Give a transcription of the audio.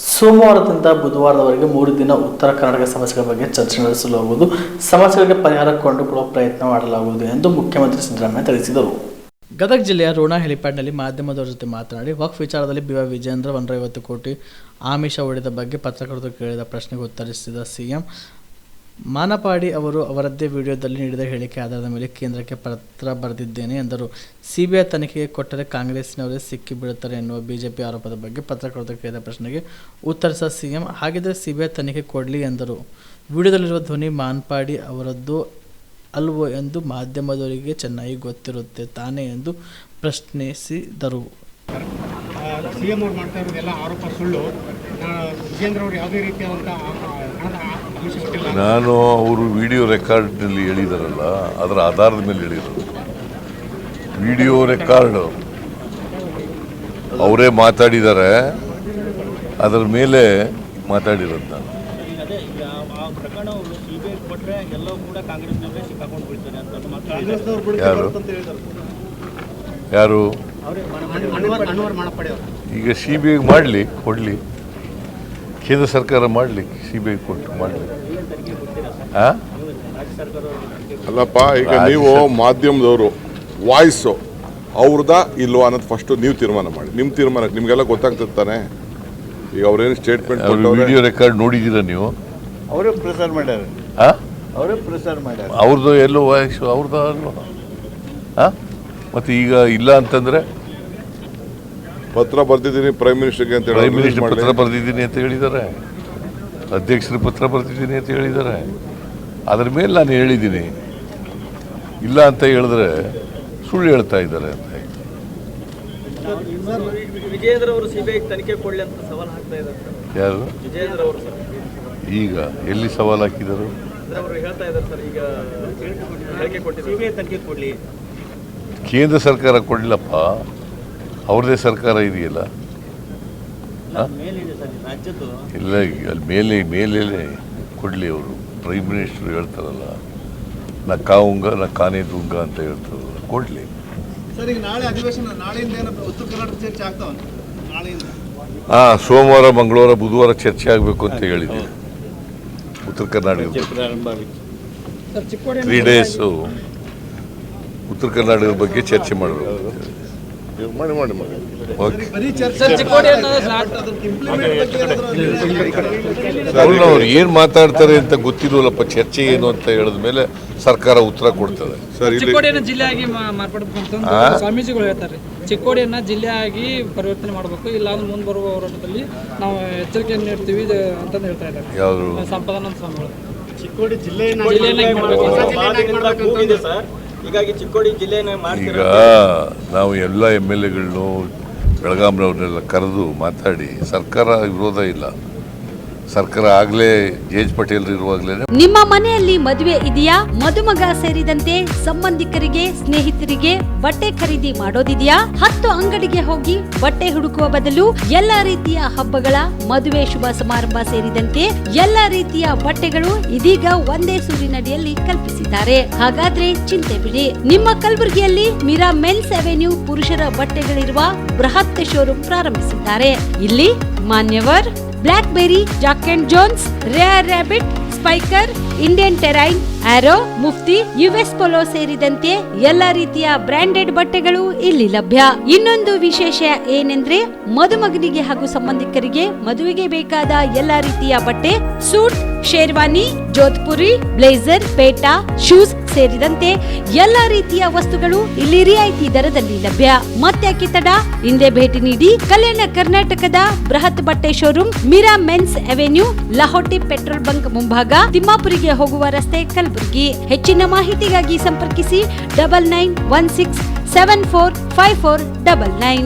ಸೋಮವಾರದಿಂದ ಬುಧವಾರದವರೆಗೆ 3 ದಿನ ಉತ್ತರ ಕರ್ನಾಟಕ ಸಮಸ್ಯೆಗಳ ಬಗ್ಗೆ ಚರ್ಚೆ ನಡೆಸಲಾಗುವುದು. ಸಮಸ್ಯೆಗಳಿಗೆ ಪರಿಹಾರ ಕಂಡುಕೊಳ್ಳುವ ಪ್ರಯತ್ನ ಮಾಡಲಾಗುವುದು ಎಂದು ಮುಖ್ಯಮಂತ್ರಿ ಸಿದ್ದರಾಮಯ್ಯ ತಿಳಿಸಿದರು. ಗದಗ ಜಿಲ್ಲೆಯ ರೋಣ ಹೆಲಿಪ್ಯಾಡ್ನಲ್ಲಿ ಮಾಧ್ಯಮದವರ ಜೊತೆ ಮಾತನಾಡಿ ವಕ್ಫ್ ವಿಚಾರದಲ್ಲಿ BY ವಿಜೇಂದ್ರ 150 ಕೋಟಿ ಆಮಿಷ ಹೊಡೆದ ಬಗ್ಗೆ ಪತ್ರಕರ್ತರು ಕೇಳಿದ ಪ್ರಶ್ನೆಗೆ ಉತ್ತರಿಸಿದ ಸಿಎಂ ಮಾನಪಾಡಿ ಅವರು ಅವರದ್ದೇ ವಿಡಿಯೋದಲ್ಲಿ ನೀಡಿದ ಹೇಳಿಕೆ ಆಧಾರದ ಮೇಲೆ ಕೇಂದ್ರಕ್ಕೆ ಪತ್ರ ಬರೆದಿದ್ದೇನೆ ಎಂದರು. CBI ತನಿಖೆಗೆ ಕೊಟ್ಟರೆ ಕಾಂಗ್ರೆಸ್ನವರೇ ಸಿಕ್ಕಿ ಬೀಳುತ್ತಾರೆ ಎನ್ನುವ ಬಿಜೆಪಿ ಆರೋಪದ ಬಗ್ಗೆ ಪತ್ರಕರ್ತರು ಕೇಳಿದ ಪ್ರಶ್ನೆಗೆ ಉತ್ತರಿಸಿದ ಸಿಎಂ ಹಾಗಿದ್ದರೆ CBI ತನಿಖೆ ಕೊಡಲಿ ಎಂದರು. ವಿಡಿಯೋದಲ್ಲಿರುವ ಧ್ವನಿ ಮಾನಪಾಡಿ ಅವರದ್ದು ಅಲ್ವೋ ಎಂದು ಮಾಧ್ಯಮದವರಿಗೆ ಚೆನ್ನಾಗಿ ಗೊತ್ತಿರುತ್ತೆ ತಾನೇ ಎಂದು ಪ್ರಶ್ನಿಸಿದರು. ಸಿಎಂ ಅವರು ಮಾಡ್ತಾ ಇರೋದೆಲ್ಲ ಆರೋಪ ಸುಳ್ಳು. ವಿಜೇಂದ್ರ ಅವರು ಯಾವುದೇ ರೀತಿಯಾದಂಥ ನಾನು ಅವರು ವಿಡಿಯೋ ರೆಕಾರ್ಡ್ನಲ್ಲಿ ಹೇಳಿದಾರಲ್ಲ ಅದರ ಆಧಾರದ ಮೇಲೆ ಹೇಳಿದರು. ವಿಡಿಯೋ ರೆಕಾರ್ಡ್ ಅವರೇ ಮಾತಾಡಿದ್ದಾರೆ, ಅದರ ಮೇಲೆ ಮಾತಾಡಿರೋದು ನಾನು. ಯಾರು ಈಗ CBI ಮಾಡಲಿ, ಕೊಡಲಿ, ಕೇಂದ್ರ ಸರ್ಕಾರ ಮಾಡಲಿ, CBI ಕೊಟ್ಟು ಮಾಡಲಿ. ಅಲ್ಲಪ್ಪ, ಈಗ ನೀವು ಮಾಧ್ಯಮದವರು ವಾಯ್ಸು ಅವ್ರದಾ ಇಲ್ವಾ ಅನ್ನೋದು ಫಸ್ಟು ನೀವು ತೀರ್ಮಾನ ಮಾಡಿ. ನಿಮ್ಮ ತೀರ್ಮಾನಕ್ಕೆ ನಿಮಗೆಲ್ಲ ಗೊತ್ತಾಗ್ತದೆ ತಾನೆ. ಈಗ ಅವ್ರೇನು ಸ್ಟೇಟ್ಮೆಂಟ್ ವಿಡಿಯೋ ರೆಕಾರ್ಡ್ ನೋಡಿದ್ದೀರಾ ನೀವು? ಅವರೇ ಪ್ರಸಾರ ಮಾಡ್ಯಾರ, ಅವರೇ ಪ್ರಸಾರ ಮಾಡ್ಯಾರ. ಅವ್ರದ್ದು ಎಲ್ಲೋ ವಾಯ್ಸು ಅವ್ರದ್ದು ಅಲ್ವಾ? ಮತ್ತು ಈಗ ಇಲ್ಲ ಅಂತಂದರೆ ಪತ್ರ ಬರ್ದಿದ್ದೀನಿ ಪ್ರೈಮ್ ಮಿನಿಸ್ಟರ್ಗೆ ಅಂತ ಹೇಳಿ, ಪ್ರೈಮ್ ಮಿನಿಸ್ಟರ್ ಪತ್ರ ಬರೆದಿದ್ದೀನಿ ಅಂತ ಹೇಳಿದ್ದಾರೆ, ಅಧ್ಯಕ್ಷರು ಪತ್ರ ಬರೆದಿದ್ದೀನಿ ಅಂತ ಹೇಳಿದ್ದಾರೆ. ಅದ್ರ ಮೇಲೆ ನಾನು ಹೇಳಿದ್ದೀನಿ. ಇಲ್ಲ ಅಂತ ಹೇಳಿದ್ರೆ ಸುಳ್ಳು ಹೇಳ್ತಾ ಇದ್ದಾರೆ ಅಂತ. ವಿಜೇಂದ್ರ ಅವರು CBI ತನಿಖೆ ಕೊಡಲಿ ಅಂತ ಸವಾಲು ಹಾಕ್ತಾ ಇದ್ದಾರೆ. ಯಾರು? ವಿಜೇಂದ್ರ ಅವರು ಸರ್. ಈಗ ಎಲ್ಲಿ ಸವಾಲು ಹಾಕಿದರು? ಅವರು ಹೇಳ್ತಾ ಇದ್ದಾರೆ ಸರ್, ಈಗ ಹೇಳಿಕೆ ಕೊಟ್ಟಿದ್ದಾರೆ CBI ತನಿಖೆ ಕೊಡಲಿ. ಕೇಂದ್ರ ಸರ್ಕಾರ ಕೊಡಲಪ್ಪ, ಅವ್ರದ್ದೇ ಸರ್ಕಾರ ಇದೆಯಲ್ಲ. ಇಲ್ಲ, ಅಲ್ಲಿ ಮೇಲೆ ಕೊಡಲಿ. ಅವರು ಪ್ರೈಮ್ ಮಿನಿಸ್ಟರ್ ಹೇಳ್ತಾರಲ್ಲ, ನಾ ಕಾವುಂಗ ನಾ ಕಾನೇ ದುಂಗ ಅಂತ ಹೇಳ್ತಾರಲ್ಲ, ಕೊಡಲಿ. ಸರ್, ಈಗ ನಾಳೆ ಅಧಿವೇಶನ, ನಾಳೆಯಿಂದ ಉತ್ತರ ಕರ್ನಾಟಕ ಚರ್ಚೆ ಆಗ್ತಾವ. ನಾಳೆಯಿಂದ ಸೋಮವಾರ, ಮಂಗಳವಾರ, ಬುಧವಾರ ಚರ್ಚೆ ಆಗಬೇಕು ಅಂತ ಹೇಳಿದ್ದೀವಿ. ಉತ್ತರ ಕರ್ನಾಟಕ 3 ಡೇಸು ಉತ್ತರ ಕರ್ನಾಟಕದ ಬಗ್ಗೆ ಚರ್ಚೆ ಮಾಡಬೇಕು. ಮಾಡಿ ಓಕೆ. ಅವ್ರು ಏನು ಮಾತಾಡ್ತಾರೆ ಅಂತ ಗೊತ್ತಿರೋಲ್ಲಪ್ಪ. ಚರ್ಚೆ ಏನು ಅಂತ ಹೇಳಿದ ಮೇಲೆ ಸರ್ಕಾರ ಉತ್ತರ ಕೊಡ್ತದೆ. ಚಿಕ್ಕೋಡಿಯನ್ನ ಜಿಲ್ಲೆಯಾಗಿ ಮಾರ್ಪಡಬೇಕು ಸ್ವಾಮೀಜಿಗಳು ಹೇಳ್ತಾರೆ. ಚಿಕ್ಕೋಡಿಯನ್ನ ಜಿಲ್ಲೆಯಾಗಿ ಪರಿವರ್ತನೆ ಮಾಡಬೇಕು, ಇಲ್ಲ ಅಂದ್ರೆ ಮುಂದೆ ಬರುವ ಹೋರಾಟದಲ್ಲಿ ನಾವು ಎಚ್ಚರಿಕೆಯನ್ನು ನೀಡ್ತೀವಿ ಅಂತಂದು ಹೇಳ್ತಾ ಇದ್ದಾರೆ. ಯಾರು? ಸಂಪದಾನಂದ ಸ್ವಾಮಿಗಳು. ಚಿಕ್ಕೋಡಿ ಜಿಲ್ಲೆಯನ್ನು ಹೀಗಾಗಿ ಚಿಕ್ಕೋಡಿ ಜಿಲ್ಲೆಯನ್ನು ಈಗ ನಾವು ಎಲ್ಲ MLAಗಳನ್ನೂ ಬೆಳಗಾಂನವ್ರನ್ನೆಲ್ಲ ಕರೆದು ಮಾತಾಡಿ, ಸರ್ಕಾರ ವಿರೋಧ ಇಲ್ಲ. ಸರ್ಕಾರ ಆಗ್ಲೇ ಜೇಜ್ ಪಟೇಲ್ ಇರುವಾಗಲೇ. ನಿಮ್ಮ ಮನೆಯಲ್ಲಿ ಮದುವೆ ಇದೆಯಾ? ಮದುಮಗ ಸೇರಿದಂತೆ ಸಂಬಂಧಿಕರಿಗೆ, ಸ್ನೇಹಿತರಿಗೆ ಬಟ್ಟೆ ಖರೀದಿ ಮಾಡೋದಿದೆಯಾ? 10 ಅಂಗಡಿಗೆ ಹೋಗಿ ಬಟ್ಟೆ ಹುಡುಕುವ ಬದಲು ಎಲ್ಲಾ ರೀತಿಯ ಹಬ್ಬಗಳ, ಮದುವೆ, ಶುಭ ಸಮಾರಂಭ ಸೇರಿದಂತೆ ಎಲ್ಲಾ ರೀತಿಯ ಬಟ್ಟೆಗಳು ಇದೀಗ ಒಂದೇ ಸೂರಿನಡಿಯಲ್ಲಿ ಕಲ್ಪಿಸಿದ್ದಾರೆ. ಹಾಗಾದ್ರೆ ಚಿಂತೆ ಬಿಡಿ. ನಿಮ್ಮ ಕಲಬುರಗಿಯಲ್ಲಿ ಮೀರಾ ಮೆನ್ಸ್ ಅವೆನ್ಯೂ ಪುರುಷರ ಬಟ್ಟೆಗಳಿರುವ ಬೃಹತ್ ಶೋರೂಮ್ ಪ್ರಾರಂಭಿಸಿದ್ದಾರೆ. ಇಲ್ಲಿ Manyavar, Blackberry, Jack and Jones, Rare Rabbit, Spykar, Indian Terrain, Arrow, Mufti, US Polo ಸೇರಿದಂತೆ ಎಲ್ಲ ರೀತಿಯ ಬ್ರಾಂಡೆಡ್ ಬಟ್ಟೆಗಳು ಇಲ್ಲಿ ಲಭ್ಯ. ಇನ್ನೊಂದು ವಿಶೇಷ ಏನೆಂದ್ರೆ, ಮದುಮಗನಿಗೆ ಹಾಗೂ ಸಂಬಂಧಿಕರಿಗೆ ಮದುವೆಗೆ ಬೇಕಾದ ಎಲ್ಲ ರೀತಿಯ ಬಟ್ಟೆ, ಸೂಟ್, ಶೇರ್ವಾನಿ, ಜೋಧ್ಪುರಿ, ಬ್ಲೇಸರ್, ಪೇಟಾ, ಶೂಸ್ ಸೇರಿದಂತೆ ಎಲ್ಲ ರೀತಿಯ ವಸ್ತುಗಳು ಇಲ್ಲಿ ರಿಯಾಯಿತಿ ದರದಲ್ಲಿ ಲಭ್ಯ. ಮತ್ತ್ಯಾಕೆ ತಡ? ಹಿಂದೆ ಭೇಟಿ ನೀಡಿ. ಕಲ್ಯಾಣ ಕರ್ನಾಟಕದ ಬೃಹತ್ ಬಟ್ಟೆ showroom Meera men's avenue, Lahoti petrol bunk ಮುಂಭಾಗ, ತಿಮ್ಮಾಪುರಿಗೆ ಹೋಗುವ ರಸ್ತೆ, ಕಲಬುರಗಿ. ಹೆಚ್ಚಿನ ಮಾಹಿತಿಗಾಗಿ ಸಂಪರ್ಕಿಸಿ 9916745499.